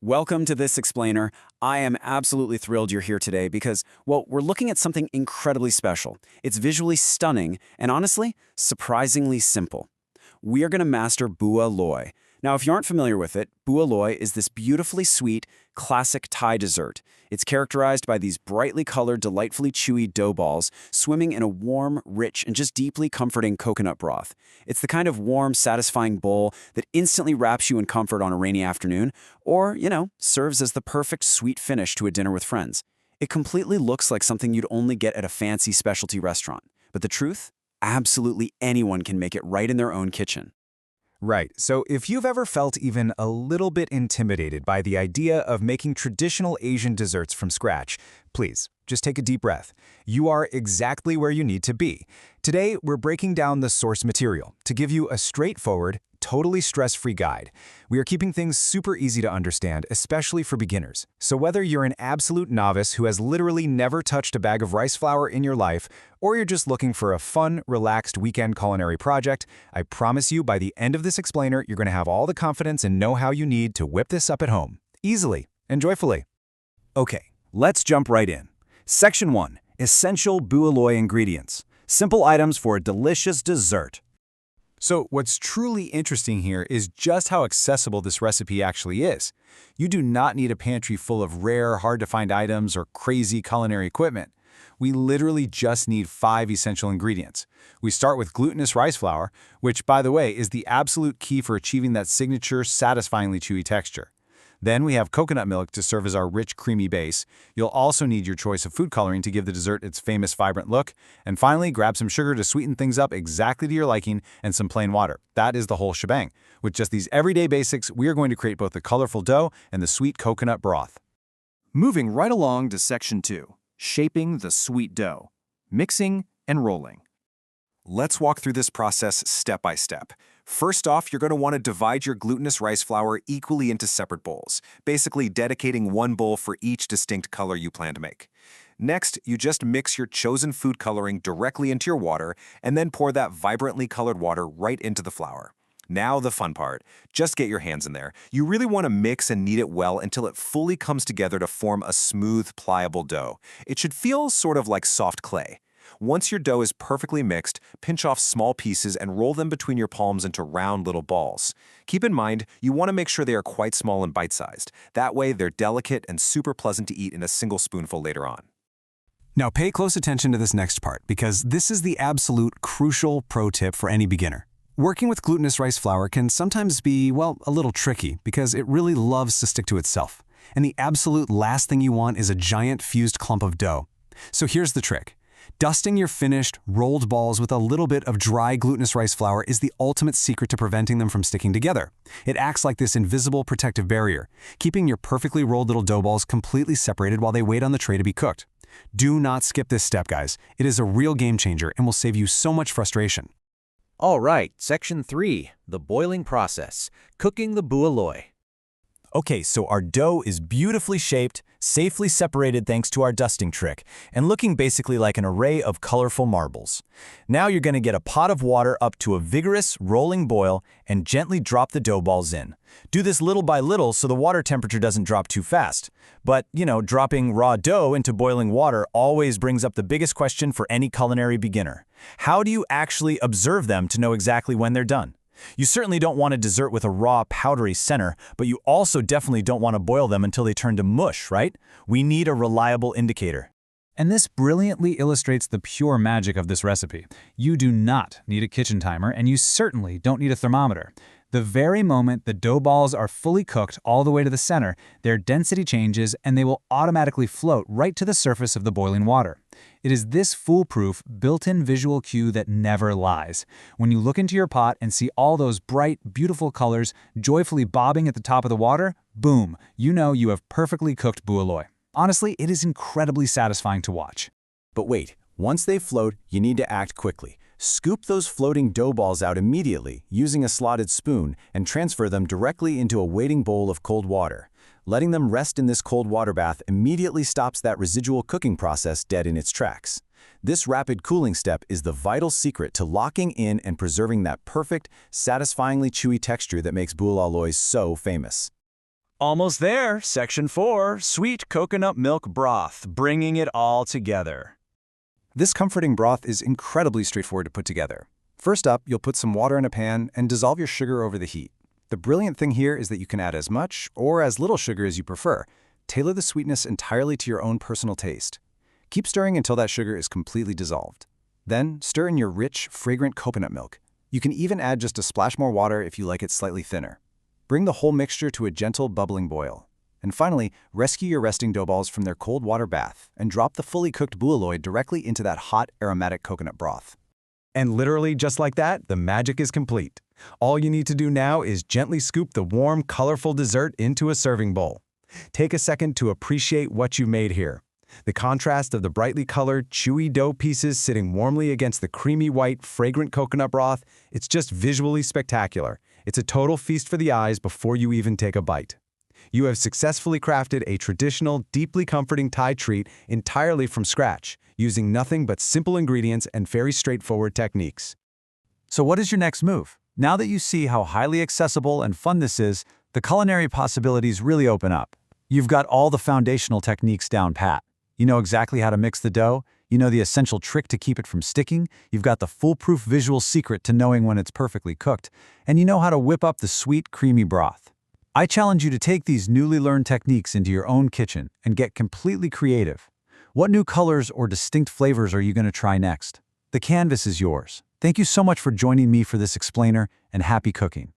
Welcome to This Explainer. I am absolutely thrilled you're here today because, well, we're looking at something incredibly special. It's visually stunning and honestly, surprisingly simple. We are going to master Bua Loy. Now, if you aren't familiar with it, Bua Loy is this beautifully sweet, classic Thai dessert. It's characterized by these brightly colored, delightfully chewy dough balls swimming in a warm, rich, and just deeply comforting coconut broth. It's the kind of warm, satisfying bowl that instantly wraps you in comfort on a rainy afternoon, or, serves as the perfect sweet finish to a dinner with friends. It completely looks like something you'd only get at a fancy specialty restaurant. But the truth? Absolutely anyone can make it right in their own kitchen. Right, so if you've ever felt even a little bit intimidated by the idea of making traditional Asian desserts from scratch, please, just take a deep breath. You are exactly where you need to be. Today, we're breaking down the source material to give you a straightforward, totally stress-free guide. We are keeping things super easy to understand, especially for beginners. So whether you're an absolute novice who has literally never touched a bag of rice flour in your life, or you're just looking for a fun, relaxed weekend culinary project, I promise you by the end of this explainer, you're going to have all the confidence and know-how you need to whip this up at home, easily and joyfully. Okay, let's jump right in. Section 1. Essential Bua Loy ingredients. Simple items for a delicious dessert. So what's truly interesting here is just how accessible this recipe actually is. You do not need a pantry full of rare, hard-to-find items or crazy culinary equipment. We literally just need 5 essential ingredients. We start with glutinous rice flour, which, by the way, is the absolute key for achieving that signature, satisfyingly chewy texture. Then we have coconut milk to serve as our rich, creamy base. You'll also need your choice of food coloring to give the dessert its famous, vibrant look. And finally, grab some sugar to sweeten things up exactly to your liking and some plain water. That is the whole shebang. With just these everyday basics, we are going to create both the colorful dough and the sweet coconut broth. Moving right along to Section 2, shaping the sweet dough, mixing and rolling. Let's walk through this process step by step. First off, you're going to want to divide your glutinous rice flour equally into separate bowls, basically dedicating one bowl for each distinct color you plan to make. Next, you just mix your chosen food coloring directly into your water and then pour that vibrantly colored water right into the flour. Now the fun part. Just get your hands in there. You really want to mix and knead it well until it fully comes together to form a smooth, pliable dough. It should feel sort of like soft clay. Once your dough is perfectly mixed, pinch off small pieces and roll them between your palms into round little balls. Keep in mind, you want to make sure they are quite small and bite-sized. That way, they're delicate and super pleasant to eat in a single spoonful later on. Now pay close attention to this next part because this is the absolute crucial pro tip for any beginner. Working with glutinous rice flour can sometimes be, well, a little tricky because it really loves to stick to itself. And the absolute last thing you want is a giant fused clump of dough. So here's the trick. Dusting your finished, rolled balls with a little bit of dry glutinous rice flour is the ultimate secret to preventing them from sticking together. It acts like this invisible protective barrier, keeping your perfectly rolled little dough balls completely separated while they wait on the tray to be cooked. Do not skip this step, guys. It is a real game changer and will save you so much frustration. All right, Section 3, the boiling process, cooking the Bua Loy. Okay, so our dough is beautifully shaped, safely separated thanks to our dusting trick, and looking basically like an array of colorful marbles. Now you're going to get a pot of water up to a vigorous, rolling boil and gently drop the dough balls in. Do this little by little so the water temperature doesn't drop too fast. But, dropping raw dough into boiling water always brings up the biggest question for any culinary beginner. How do you actually observe them to know exactly when they're done? You certainly don't want a dessert with a raw, powdery center, but you also definitely don't want to boil them until they turn to mush, right? We need a reliable indicator. And this brilliantly illustrates the pure magic of this recipe. You do not need a kitchen timer, and you certainly don't need a thermometer. The very moment the dough balls are fully cooked all the way to the center, their density changes and they will automatically float right to the surface of the boiling water. It is this foolproof, built-in visual cue that never lies. When you look into your pot and see all those bright, beautiful colors joyfully bobbing at the top of the water, boom, you know you have perfectly cooked Bua Loy. Honestly, it is incredibly satisfying to watch. But wait, once they float, you need to act quickly. Scoop those floating dough balls out immediately using a slotted spoon and transfer them directly into a waiting bowl of cold water. Letting them rest in this cold water bath immediately stops that residual cooking process dead in its tracks. This rapid cooling step is the vital secret to locking in and preserving that perfect, satisfyingly chewy texture that makes Bua Loy so famous. Almost there. Section 4, sweet coconut milk broth, bringing it all together. This comforting broth is incredibly straightforward to put together. First up, you'll put some water in a pan and dissolve your sugar over the heat. The brilliant thing here is that you can add as much or as little sugar as you prefer. Tailor the sweetness entirely to your own personal taste. Keep stirring until that sugar is completely dissolved. Then, stir in your rich, fragrant coconut milk. You can even add just a splash more water if you like it slightly thinner. Bring the whole mixture to a gentle, bubbling boil. And finally, rescue your resting dough balls from their cold water bath and drop the fully cooked Bua Loy directly into that hot, aromatic coconut broth. And literally just like that, the magic is complete. All you need to do now is gently scoop the warm, colorful dessert into a serving bowl. Take a second to appreciate what you made here. The contrast of the brightly colored, chewy dough pieces sitting warmly against the creamy white, fragrant coconut broth, it's just visually spectacular. It's a total feast for the eyes before you even take a bite. You have successfully crafted a traditional, deeply comforting Thai treat entirely from scratch, using nothing but simple ingredients and very straightforward techniques. So what is your next move? Now that you see how highly accessible and fun this is, the culinary possibilities really open up. You've got all the foundational techniques down pat. You know exactly how to mix the dough, you know the essential trick to keep it from sticking, you've got the foolproof visual secret to knowing when it's perfectly cooked, and you know how to whip up the sweet, creamy broth. I challenge you to take these newly learned techniques into your own kitchen and get completely creative. What new colors or distinct flavors are you going to try next? The canvas is yours. Thank you so much for joining me for this explainer, and happy cooking.